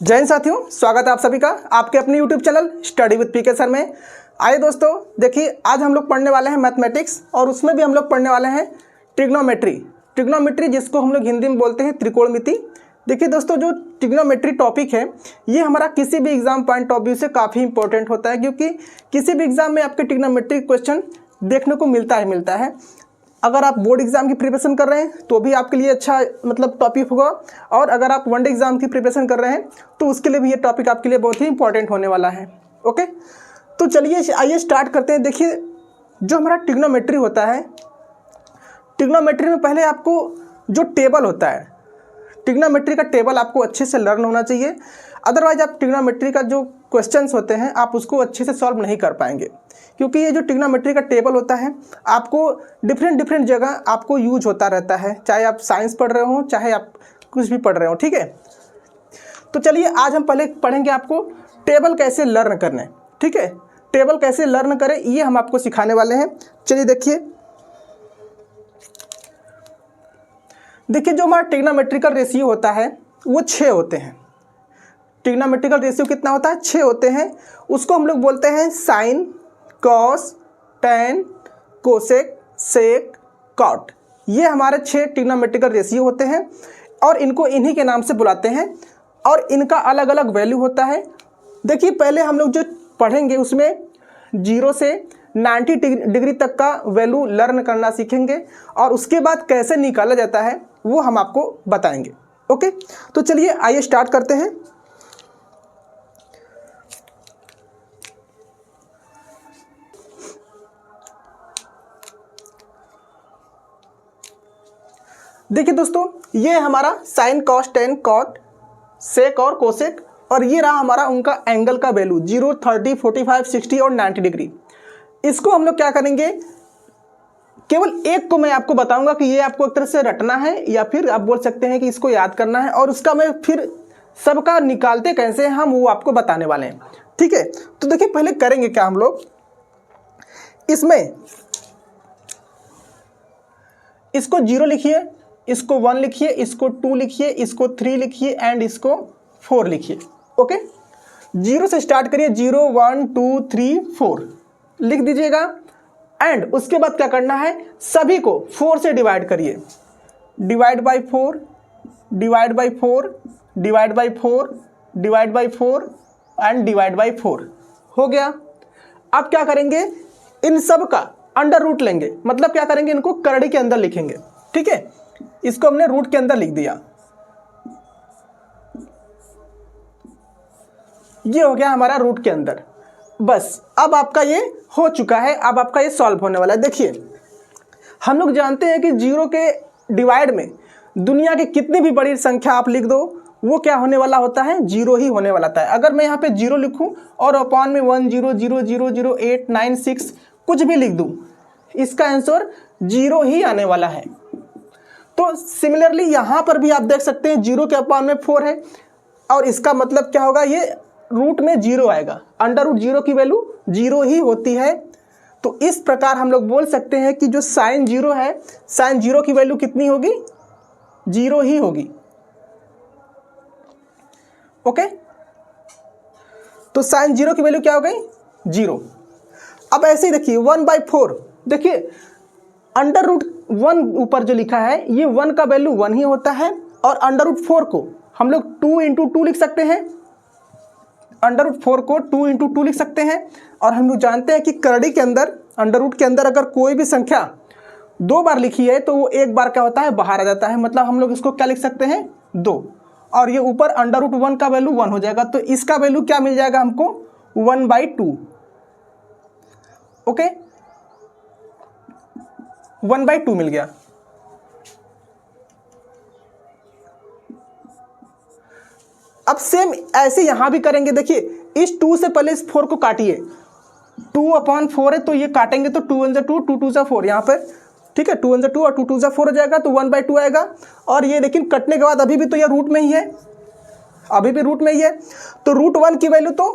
जय हिंद साथियों, स्वागत है आप सभी का आपके अपने YouTube channel study with P K sir में। आइए दोस्तों, देखिए आज हम लोग पढ़ने वाले हैं मैथमेटिक्स और उसमें भी हम लोग पढ़ने वाले हैं ट्रिग्नोमेट्री जिसको हम लोग हिंदी में बोलते हैं त्रिकोणमिति। देखिए दोस्तों, जो ट्रिग्नोमेट्री टॉपिक है ये हमारा किसी भी एग्जाम पॉइंट ऑफ व्यू से काफ़ी इंपॉर्टेंट होता है, क्योंकि किसी भी एग्जाम में आपके ट्रिग्नोमेट्री क्वेश्चन देखने को मिलता है। अगर आप बोर्ड एग्जाम की प्रिपरेशन कर रहे हैं तो भी आपके लिए अच्छा टॉपिक होगा, और अगर आप वनडे एग्जाम की प्रिपरेशन कर रहे हैं तो उसके लिए भी ये टॉपिक आपके लिए बहुत ही इंपॉर्टेंट होने वाला है। ओके, तो चलिए आइए स्टार्ट करते हैं। देखिए, जो हमारा ट्रिग्नोमेट्री होता है, ट्रिग्नोमेट्री में पहले आपको जो टेबल होता है, ट्रिग्नोमेट्री का टेबल आपको अच्छे से लर्न होना चाहिए। अदरवाइज आप ट्रिग्नोमेट्री का जो क्वेश्चंस होते हैं आप उसको अच्छे से सॉल्व नहीं कर पाएंगे, क्योंकि ये जो ट्रिग्नोमेट्री का टेबल होता है आपको डिफरेंट जगह आपको यूज होता रहता है, चाहे आप साइंस पढ़ रहे हो चाहे आप कुछ भी पढ़ रहे हो। ठीक है, तो चलिए आज हम पहले पढ़ेंगे आपको टेबल कैसे लर्न करने। ठीक है, टेबल कैसे लर्न करें ये हम आपको सिखाने वाले हैं। चलिए देखिए, जो हमारा ट्रिग्नोमेट्रिकल रेशियो होता है वो 6 होते हैं। ट्रिग्नोमेट्रिकल रेशियो कितना होता है? 6 होते हैं। उसको हम लोग बोलते हैं साइन, कॉस, टैन, कोसेक, सेक, कॉट। ये हमारे 6 ट्रिग्नोमेट्रिकल रेशियो होते हैं और इनको इन्हीं के नाम से बुलाते हैं और इनका अलग अलग वैल्यू होता है। देखिए, पहले हम लोग जो पढ़ेंगे उसमें 0 से 90 डिग्री तक का वैल्यू लर्न करना सीखेंगे और उसके बाद कैसे निकाला जाता है वो हम आपको बताएंगे। ओके, तो चलिए आइए स्टार्ट करते हैं। देखिए दोस्तों, ये हमारा साइन, कॉस, टेन, कॉट, सेक और कोसेक, और ये रहा हमारा उनका एंगल का वैल्यू 0, 30, 45, 60 और 90 डिग्री। इसको हम लोग क्या करेंगे, केवल एक को मैं आपको बताऊंगा कि ये आपको एक तरह से रटना है या फिर आप बोल सकते हैं कि इसको याद करना है, और उसका मैं फिर सबका निकालते कैसे हम वो आपको बताने वाले हैं। ठीक है, तो देखिए पहले करेंगे क्या हम लोग, इसमें इसको 0 लिखिए, इसको 1 लिखिए, इसको 2 लिखिए, इसको 3 लिखिए एंड इसको 4 लिखिए। ओके, 0 से स्टार्ट करिए, 0, 1, 2, 3, 4 लिख दीजिएगा। एंड उसके बाद क्या करना है, सभी को 4 से डिवाइड करिए। Divide by 4, divide by 4, divide by 4, divide by 4 and divide by 4 हो गया। अब क्या करेंगे, इन सब का अंडर रूट लेंगे, मतलब क्या करेंगे, इनको करड़ी के अंदर लिखेंगे। ठीक है, इसको हमने रूट के अंदर लिख दिया। ये हो गया हमारा रूट के अंदर। बस अब आपका ये हो चुका है, अब आपका ये सॉल्व होने वाला है। देखिए, हम लोग जानते हैं कि 0 के डिवाइड में दुनिया की कितनी भी बड़ी संख्या आप लिख दो वो क्या होने वाला होता है, 0 ही होने वाला था। अगर मैं यहाँ पे 0 लिखूं और अपॉन में 1 0 0 0 0 8 9 6 कुछ भी लिख दूं, इसका आंसर 0 ही आने वाला है। तो सिमिलरली यहाँ पर भी आप देख सकते हैं 0 के अपॉन में 4 है, और इसका मतलब क्या होगा, ये रूट में 0 आएगा। अंडर रूट 0 की वैल्यू 0 ही होती है। तो इस प्रकार हम लोग बोल सकते हैं कि जो साइन 0 है, साइन 0 की वैल्यू कितनी होगी, 0 ही होगी। ओके, तो साइन 0 की वैल्यू क्या हो गई, 0। अब ऐसे ही देखिए 1/4, देखिए अंडर रूट 1 ऊपर जो लिखा है ये 1 का वैल्यू 1 ही होता है, और अंडर रूट 4 को हम लोग 2 × 2 लिख सकते हैं। अंडर रूट 4 को 2 × 2 लिख सकते हैं। और हम लोग जानते हैं कि करड़ी के अंदर, अंडर रूट के अंदर अगर कोई भी संख्या 2 बार लिखी है तो वो 1 बार क्या होता है, बाहर आ जाता है। मतलब हम लोग इसको क्या लिख सकते हैं, 2, और ये ऊपर अंडर रूट 1 का वैल्यू 1 हो जाएगा। तो इसका वैल्यू क्या मिल जाएगा हमको, 1/2। ओके, 1/2 मिल गया। अब सेम ऐसे यहां भी करेंगे। देखिए, इस 2 से पहले इस 4 को काटिए, 2/4 है तो ये काटेंगे तो 2 × 2, 2 × 4 यहाँ पर। ठीक है, 2 × 2 और 2 × 4 हो जाएगा तो 1/2 आएगा। और ये लेकिन कटने के बाद अभी भी तो ये रूट में ही है, अभी भी रूट में ही है, तो रूट 1 की वैल्यू तो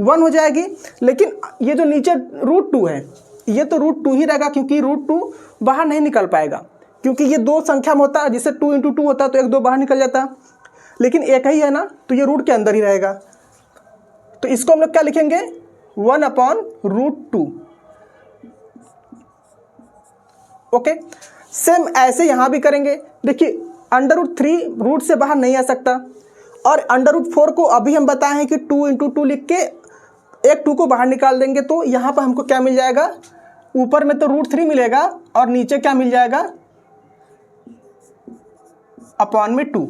1 हो जाएगी। लेकिन ये जो नीचे रूट 2 है ये तो रूट 2 ही रहेगा, क्योंकि रूट 2 बाहर नहीं निकल पाएगा, क्योंकि ये 2 संख्या में होता है, जिससे 2 × 2 होता है तो 1 2 बाहर निकल जाता। लेकिन एक ही है ना, तो ये रूट के अंदर ही रहेगा। तो इसको हम लोग क्या लिखेंगे, 1/√2। ओके, सेम ऐसे यहां भी करेंगे। देखिए √3 रूट से बाहर नहीं आ सकता, और √4 को अभी हम बताए हैं कि 2 × 2 लिख के एक 2 को बाहर निकाल देंगे, तो यहाँ पर हमको क्या मिल जाएगा, ऊपर में तो √3 मिलेगा और नीचे क्या मिल जाएगा, /2।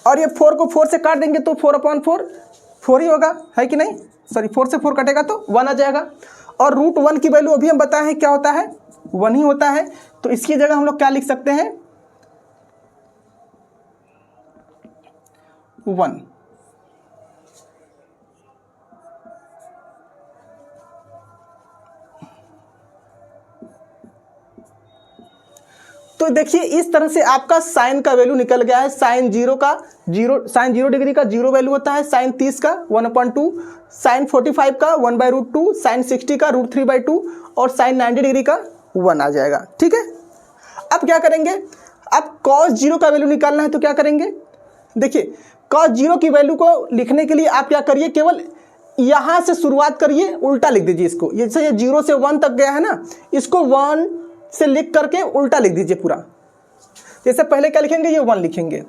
और ये 4 को 4 से काट देंगे तो 4/4 4 ही होगा, है कि नहीं, सॉरी 4 से 4 कटेगा तो 1 आ जाएगा। और √1 की वैल्यू अभी हम बताए हैं क्या होता है, 1 ही होता है। तो इसकी जगह हम लोग क्या लिख सकते हैं, 1। तो देखिए इस तरह से आपका साइन का वैल्यू निकल गया है। साइन 0 का 0, साइन 0 डिग्री का 0 वैल्यू होता है, साइन 30 का 1/2, साइन 45 का 1/√2, साइन 60 का √3/2 और साइन 90 डिग्री का 1 आ जाएगा। ठीक है, अब क्या करेंगे, अब cos 0 का वैल्यू निकालना है तो क्या करेंगे, देखिए cos 0 की वैल्यू को लिखने के लिए आप क्या करिए, केवल यहां से शुरुआत करिए, उल्टा लिख दीजिए इसको। जैसे ये 0 से 1 तक गया है ना, इसको 1 से लिख करके उल्टा लिख दीजिए पूरा। जैसे पहले क्या लिखेंगे, ये 1 लिखेंगे,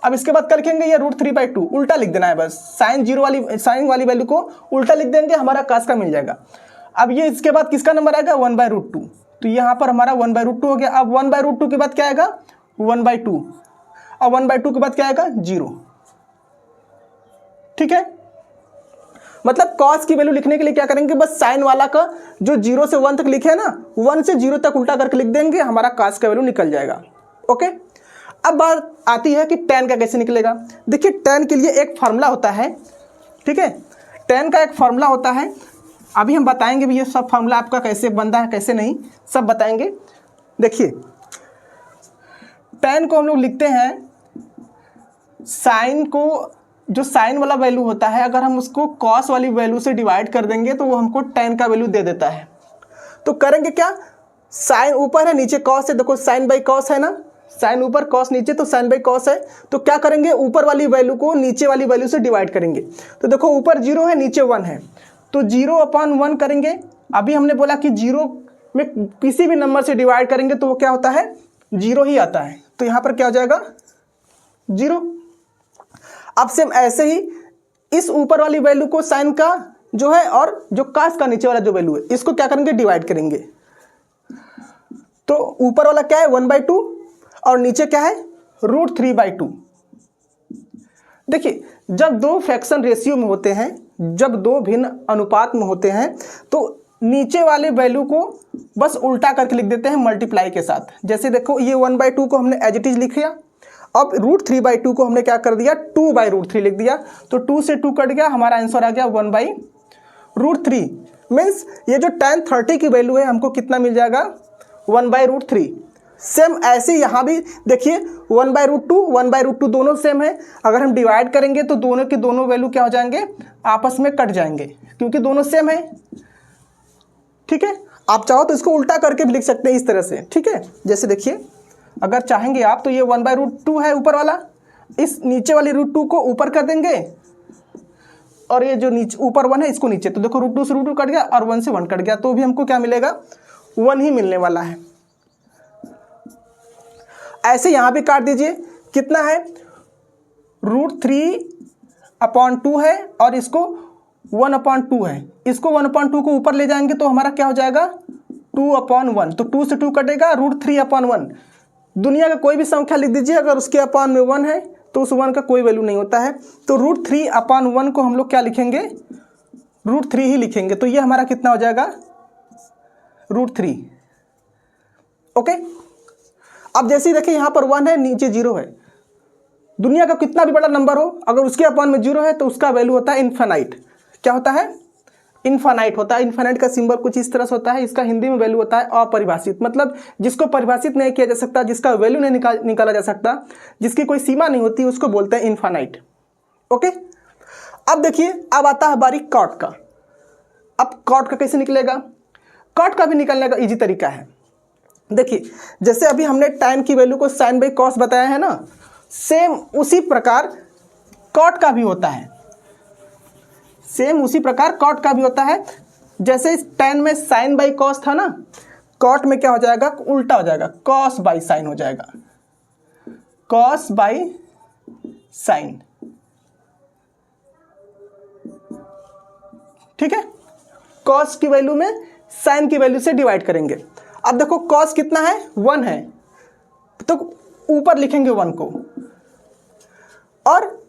अब इसके बाद क्या लिखेंगे, ये √3/2 उल्टा लिख देना है बस। साइन वाली वैल्यू को उल्टा लिख देंगे, हमारा cos का मिल जाएगा। अब ये इसके बाद किसका नंबर आएगा, 1/√2, तो यहाँ पर हमारा 1/√2 हो गया। अब 1/√2 के बाद क्या आएगा, 1/2, और 1/2 के बाद क्या आएगा, 0। ठीक है, मतलब cos की वैल्यू लिखने के लिए क्या करेंगे, बस साइन वाला का जो 0 से 1 तक लिखे है ना, 1 से 0 तक उल्टा करके लिख देंगे, हमारा cos का वैल्यू निकल जाएगा। ओके, अब बात आती है कि tan का कैसे निकलेगा। देखिए tan के लिए एक फार्मूला होता है, ठीक है, tan का एक फार्मूला होता है। अभी हम बताएंगे भी ये सब फार्मूला आपका कैसे बनता है कैसे नहीं, सब बताएंगे। देखिए tan को हम लोग लिखते हैं, साइन को, जो साइन वाला वैल्यू होता है, अगर हम उसको cos वाली वैल्यू से डिवाइड कर देंगे तो वो हमको tan का वैल्यू दे देता है। तो करेंगे क्या, साइन ऊपर है नीचे cos है, देखो साइन बाई cos है ना, साइन ऊपर cos नीचे, तो साइन बाई cos है। तो क्या करेंगे, ऊपर वाली वैल्यू को नीचे वाली वैल्यू से डिवाइड करेंगे। तो देखो ऊपर 0 है नीचे 1 है, तो 0/1 करेंगे। अभी हमने बोला कि 0 में किसी भी नंबर से डिवाइड करेंगे तो वो क्या होता है, 0 ही आता है। तो यहाँ पर क्या हो जाएगा, 0। अब सेम ऐसे ही इस ऊपर वाली वैल्यू को साइन का जो है और जो cos का नीचे वाला जो वैल्यू है, इसको क्या करेंगे, डिवाइड करेंगे। तो ऊपर वाला क्या है, 1/2 और नीचे क्या है, √3/2। देखिए जब दो फ्रैक्शन रेशियो में होते हैं, जब दो भिन्न अनुपात में होते हैं, तो नीचे वाले वैल्यू को बस उल्टा करके लिख देते हैं मल्टीप्लाई के साथ। जैसे देखो ये 1/2 को हमने एज इट इज लिख लिया, अब √3/2 को हमने क्या कर दिया, 2/√3 लिख दिया। तो 2 से 2 कट गया, हमारा आंसर आ गया 1/√3। मीन्स ये जो tan 30 की वैल्यू है हमको कितना मिल जाएगा, 1/√3। सेम ऐसे यहाँ भी देखिए 1/√2 1/√2 दोनों सेम है। अगर हम डिवाइड करेंगे तो दोनों के दोनों वैल्यू क्या हो जाएंगे, आपस में कट जाएंगे, क्योंकि दोनों सेम है। ठीक है, आप चाहो तो इसको उल्टा करके भी लिख सकते हैं इस तरह से। ठीक है, जैसे देखिए अगर चाहेंगे आप तो ये 1/√2 है ऊपर वाला, इस नीचे वाली √2 को ऊपर कर देंगे, और ये जो नीचे ऊपर 1 है इसको नीचे। तो देखो √2 से √2 कट गया और 1 से 1 कट गया, तो भी हमको क्या मिलेगा, 1 ही मिलने वाला है। ऐसे यहां भी काट दीजिए, कितना है, √3/2 है और इसको 1/2 है, इसको 1/2 को ऊपर ले जाएंगे तो हमारा क्या हो जाएगा, 2/1। तो 2 से 2 कटेगा, √3/1। दुनिया का कोई भी संख्या लिख दीजिए, अगर उसके अपान में 1 है तो उस 1 का कोई वैल्यू नहीं होता है। तो √3/1 को हम लोग क्या लिखेंगे, √3 ही लिखेंगे। तो ये हमारा कितना हो जाएगा, √3। ओके, अब जैसे ही देखिए यहाँ पर 1 है नीचे 0 है, दुनिया का कितना भी बड़ा नंबर हो, अगर उसके अपान में 0 है तो उसका वैल्यू होता है इन्फिनाइट। क्या होता है, इन्फिनाइट होता है। इन्फिनाइट का सिंबल कुछ इस तरह से होता है, इसका हिंदी में वैल्यू होता है अपरिभाषित, मतलब जिसको परिभाषित नहीं किया जा सकता, जिसका वैल्यू नहीं निकाला जा सकता, जिसकी कोई सीमा नहीं होती, उसको बोलते हैं इन्फिनाइट। ओके, अब देखिए अब आता है बारी कॉट का। अब कॉट का कैसे निकलेगा, कॉट का भी निकलने का इजी तरीका है। देखिए जैसे अभी हमने टाइम की वैल्यू को साइन बाई कॉस बताया है ना, सेम उसी प्रकार कॉट का भी होता है, सेम उसी प्रकार कॉट का भी होता है। जैसे tan में साइन बाई कॉस था ना, कॉट में क्या हो जाएगा, उल्टा हो जाएगा, कॉस बाई साइन हो जाएगा, कॉस बाई साइन। ठीक है, कॉस की वैल्यू में साइन की वैल्यू से डिवाइड करेंगे। अब देखो कॉस कितना है, 1 है, तो ऊपर लिखेंगे 1 को, और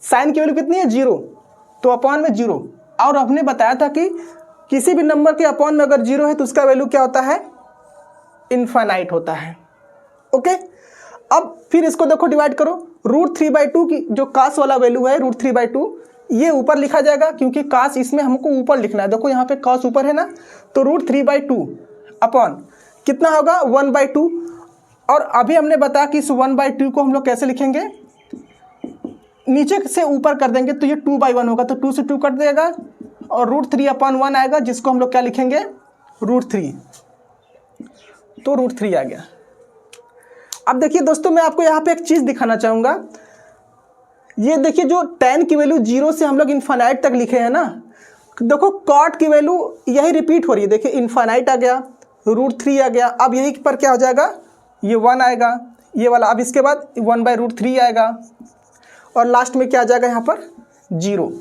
साइन की वैल्यू कितनी है, 0, तो अपॉन में 0। और हमने बताया था कि किसी भी नंबर के अपॉन में अगर 0 है तो उसका वैल्यू क्या होता है, इनफाइनाइट होता है। ओके, अब फिर इसको देखो डिवाइड करो, √3/2 की जो कास वाला वैल्यू है √3/2, ये ऊपर लिखा जाएगा क्योंकि कास इसमें हमको ऊपर लिखना है। देखो यहाँ पे कास ऊपर है ना, तो √3/2 अपॉन कितना होगा, 1/2। और अभी हमने बताया कि इस 1/2 को हम लोग कैसे लिखेंगे, नीचे से ऊपर कर देंगे तो ये 2/1 होगा, तो 2 से 2 कट देगा और √3/1 आएगा, जिसको हम लोग क्या लिखेंगे, √3, तो √3 आ गया। अब देखिए दोस्तों, मैं आपको यहाँ पे एक चीज़ दिखाना चाहूँगा। ये देखिए जो tan की वैल्यू 0 से हम लोग इनफाइनाइट तक लिखे हैं ना, देखो कॉट की वैल्यू यही रिपीट हो रही है। देखिए इनफाइनाइट आ गया, √3 आ गया, अब यही पर क्या हो जाएगा, ये 1 आएगा, ये वाला। अब इसके बाद 1/√3 आएगा और लास्ट में क्या आ जाएगा यहाँ पर, 0।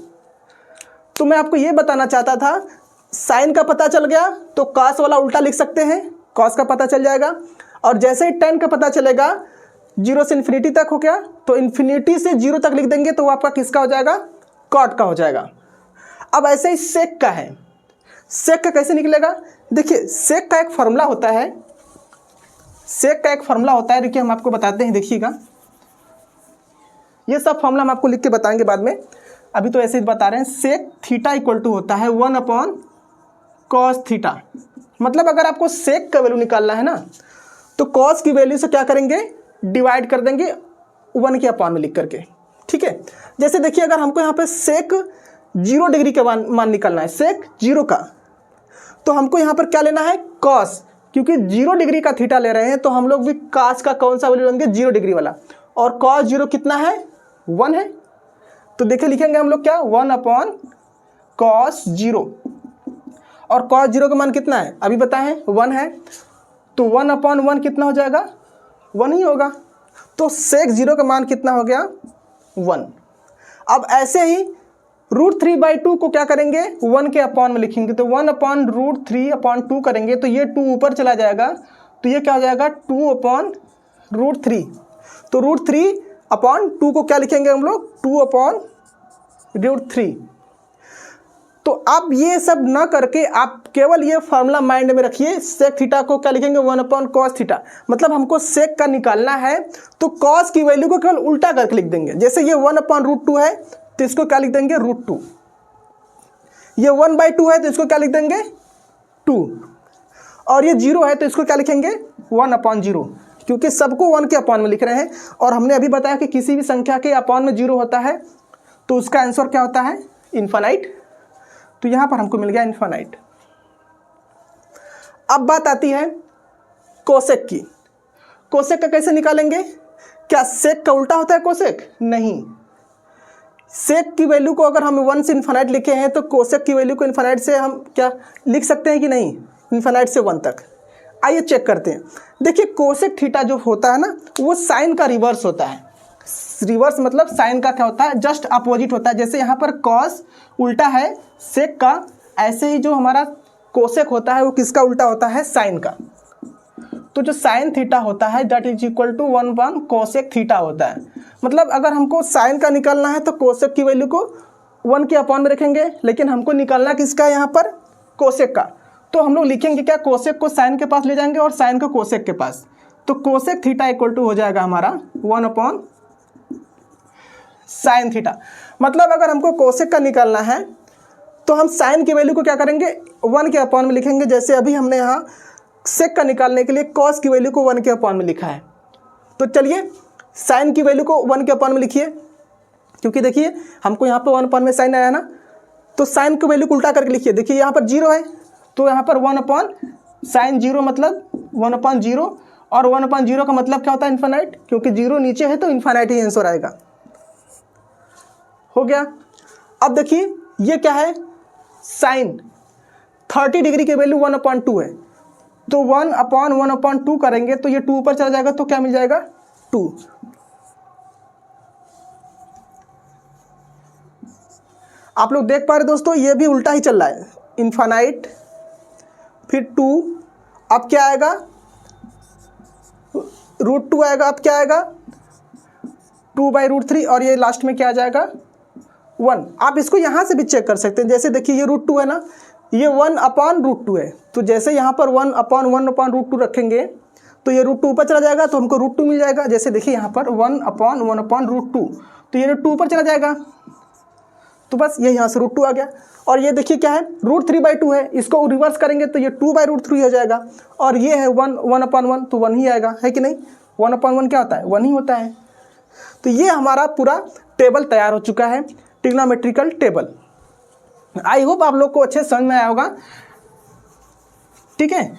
तो मैं आपको ये बताना चाहता था, साइन का पता चल गया तो कॉस वाला उल्टा लिख सकते हैं, कॉस का पता चल जाएगा। और जैसे ही tan का पता चलेगा, 0 से इन्फिनिटी तक हो गया, तो इन्फिनिटी से 0 तक लिख देंगे तो वो आपका किसका हो जाएगा, कॉट का हो जाएगा। अब ऐसे ही सेक का है, सेक का कैसे निकलेगा, देखिए सेक का एक फार्मूला होता है, सेक का एक फार्मूला होता है, देखिए हम आपको बताते हैं, देखिएगा ये सब फार्मूला हम आपको लिख के बताएंगे बाद में, अभी तो ऐसे ही बता रहे हैं। सेक थीटा इक्वल टू होता है 1/cos थीटा। मतलब अगर आपको सेक का वैल्यू निकालना है ना, तो कॉस की वैल्यू से क्या करेंगे, डिवाइड कर देंगे 1 के अपॉन में लिख करके। ठीक है, जैसे देखिए अगर हमको यहाँ पे सेक 0 डिग्री का मान निकालना है, सेक 0 का, तो हमको यहाँ पर क्या लेना है, कॉस, क्योंकि 0 डिग्री का थीटा ले रहे हैं तो हम लोग भी कॉस का कौन सा वैल्यू लेंगे, 0 डिग्री वाला। और कॉस 0 कितना है, 1 है, तो देखिए लिखेंगे हम लोग क्या, 1/cos 0। और cos 0 का मान कितना है, अभी बताएं 1 है, तो 1/1 कितना हो जाएगा, 1 ही होगा। तो सेक 0 का मान कितना हो गया, 1। अब ऐसे ही √3/2 को क्या करेंगे, 1 के अपॉन में लिखेंगे, तो 1/√3/2 करेंगे तो ये 2 ऊपर चला जाएगा, तो ये क्या हो जाएगा, 2/√3। तो √3/2 को क्या लिखेंगे हम लोग, 2/√3। तो आप ये सब ना करके आप केवल ये फार्मूला माइंड में रखिए, सेक थीटा को क्या लिखेंगे, 1/cos थीटा। मतलब हमको सेक का निकालना है तो कॉस की वैल्यू को केवल उल्टा करके लिख देंगे। जैसे ये 1/√2 है तो इसको क्या लिख देंगे, √2। ये 1/2 है तो इसको क्या लिख देंगे, 2। और ये 0 है तो इसको क्या लिखेंगे, 1/0, क्योंकि सबको 1 के अपॉन में लिख रहे हैं। और हमने अभी बताया कि किसी भी संख्या के अपॉन में 0 होता है तो उसका आंसर क्या होता है, इनफाइनाइट। तो यहां पर हमको मिल गया इनफाइनाइट। अब बात आती है कोसेक की। कोसेक का कैसे निकालेंगे, क्या सेक का उल्टा होता है कोसेक, नहीं। सेक की वैल्यू को अगर हम 1 से इनफाइनाइट लिखे हैं तो कोसेक की वैल्यू को इनफाइनाइट से हम क्या लिख सकते हैं कि नहीं, इनफाइनाइट से 1 तक। आइए चेक करते हैं। देखिए कोसेक थीटा जो होता है ना, वो साइन का रिवर्स होता है। रिवर्स मतलब साइन का क्या होता है, जस्ट अपोजिट होता है। जैसे यहाँ पर कॉस उल्टा है सेक का, ऐसे ही जो हमारा कोसेक होता है वो किसका उल्टा होता है, साइन का। तो जो साइन थीटा होता है दैट इज इक्वल टू 1/कोसेक थीटा होता है। मतलब अगर हमको साइन का निकालना है तो कोसेक की वैल्यू को 1 के अपॉन में रखेंगे, लेकिन हमको निकालना किसका है यहाँ पर, कोसेक का। तो हम लोग लिखेंगे क्या, कोसेक को साइन के पास ले जाएंगे और साइन को कोसेक के पास। तो कोसेक थीटा इक्वल टू हो जाएगा हमारा 1/sin थीटा। मतलब अगर हमको कोसेक का निकालना है तो हम साइन की वैल्यू को क्या करेंगे, 1 के अपॉन में लिखेंगे। जैसे अभी हमने यहाँ सेक का निकालने के लिए कॉस की वैल्यू को 1 के अपॉन में लिखा है, तो चलिए साइन की वैल्यू को 1 के अपॉन में लिखिए, क्योंकि देखिए हमको यहाँ पर 1 अपॉन में साइन आया ना, तो साइन की वैल्यू को उल्टा करके लिखिए। देखिए यहाँ पर 0 है तो यहाँ पर 1/sin 0 मतलब 1/0, और 1/0 का मतलब क्या होता है? इन्फानाइट, क्योंकि 0 नीचे है तो इन्फानाइट ही आंसर आएगा। हो गया। अब देखिए ये क्या है? साइन 30 डिग्री की वैल्यू 1/2 है, तो 1/1/2 करेंगे तो ये 2 ऊपर चला जाएगा, तो क्या मिल जाएगा? 2। आप लोग देख पा रहे दोस्तों, ये भी उल्टा ही चल रहा है, इन्फानाइट फिर 2, अब क्या आएगा? √2 आएगा, अब क्या आएगा? 2/√3, और ये लास्ट में क्या आ जाएगा? 1। आप इसको यहाँ से भी चेक कर सकते हैं, जैसे देखिए ये √2 है ना, ये 1/√2 है, तो जैसे यहाँ पर 1/1/√2 रखेंगे तो ये √2 ऊपर चला जाएगा, तो हमको √2 मिल जाएगा। जैसे देखिए यहाँ पर 1/1/√2, तो ये √2 ऊपर चला जाएगा, तो बस ये यहाँ से √2 आ गया। और ये देखिए क्या है? √3/2 है, इसको रिवर्स करेंगे तो ये 2/√3 हो जाएगा, और ये है 1/1, तो 1 ही आएगा, है कि नहीं? 1/1 क्या होता है? 1 ही होता है। तो ये हमारा पूरा टेबल तैयार हो चुका है, ट्रिग्नोमेट्रिकल टेबल। आई होप आप लोग को अच्छे समझ में आया होगा, ठीक है।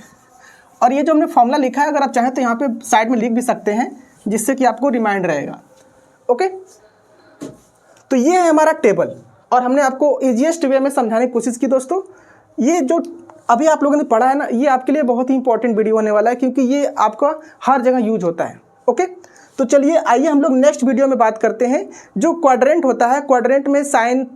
और ये जो हमने फॉर्मूला लिखा है, अगर आप चाहें तो यहाँ पे साइड में लिख भी सकते हैं, जिससे कि आपको रिमाइंड रहेगा। ओके, तो ये है हमारा टेबल, और हमने आपको ईजीएस्ट वे में समझाने की कोशिश की दोस्तों। ये जो अभी आप लोगों ने पढ़ा है ना, ये आपके लिए बहुत ही इंपॉर्टेंट वीडियो होने वाला है, क्योंकि ये आपका हर जगह यूज होता है। ओके, तो चलिए आइए हम लोग नेक्स्ट वीडियो में बात करते हैं। जो क्वाड्रेंट होता है, क्वाड्रेंट में साइन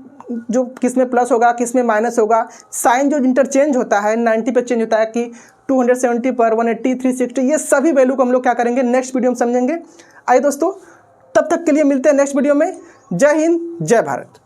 जो किस में प्लस होगा, किस में माइनस होगा, साइन जो इंटरचेंज होता है 90 पे चेंज होता है कि 270 पर 180 360, ये सभी वैल्यू को हम लोग क्या करेंगे? नेक्स्ट वीडियो में समझेंगे। आइए दोस्तों, तब तक के लिए मिलते हैं नेक्स्ट वीडियो में। जय हिंद, जय भारत।